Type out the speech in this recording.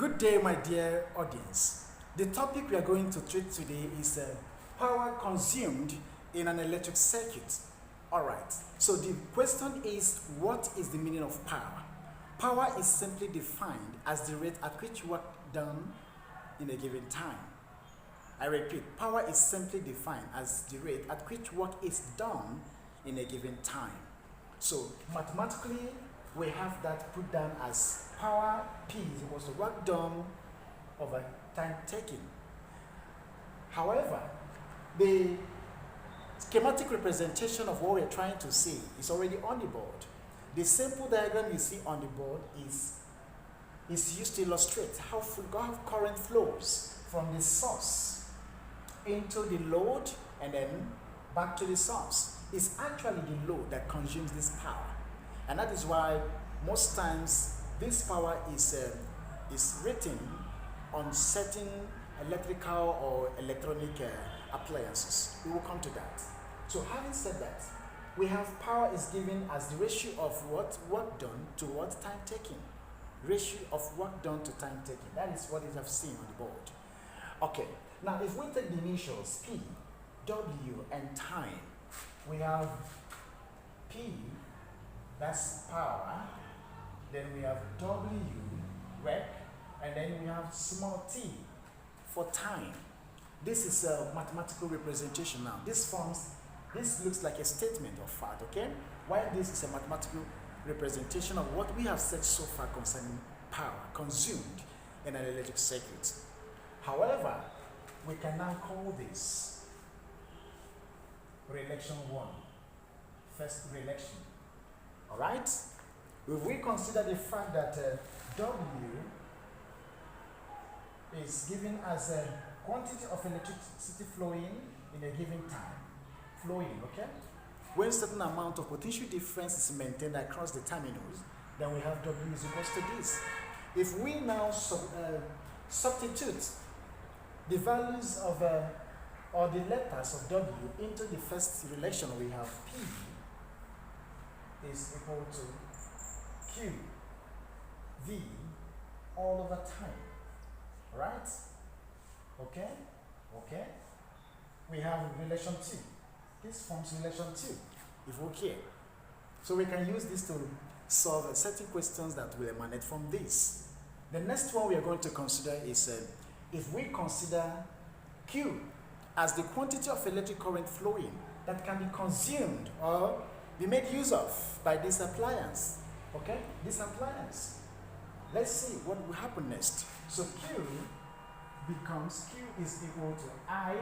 Good day, my dear audience. The topic we are going to treat today is power consumed in an electric circuit. Alright, so the question is, what is the meaning of power? Power is simply defined as the rate at which work done in a given time. I repeat, power is simply defined as the rate at which work is done in a given time. So mathematically, we have that put down as power P is equals to work done over time taken. However, the schematic representation of what we're trying to see is already on the board. The simple diagram you see on the board is used to illustrate how current flows from the source into the load and then back to the source. It's actually the load that consumes this power. And that is why most times this power is written on certain electrical or electronic appliances. We will come to that. So having said that, we have power is given as the ratio of what work done to what time taken. Ratio of work done to time taken. That is what you have seen on the board. Okay, now if we take the initials P, W, and time, we have P, that's power, then we have W, work, and then we have small t for time. This is a mathematical representation now. This looks like a statement of fact, okay? While this is a mathematical representation of what we have said so far concerning power consumed in an electric circuit. However, we can now call this relation 1, first relation. All right? If we consider the fact that W is given as a quantity of electricity flowing in a given time, okay? When certain amount of potential difference is maintained across the terminals, then we have W is equals to this. If we now substitute the values of or the letters of W into the first relation, we have P is equal to Q V all over time. Right? Okay? Okay? We have relation 2. This forms relation 2, if okay. So we can use this to solve certain questions that will emanate from this. The next one we are going to consider is if we consider Q as the quantity of electric current flowing that can be consumed or be made use of by this appliance. Okay? This appliance. Let's see what will happen next. So Q is equal to I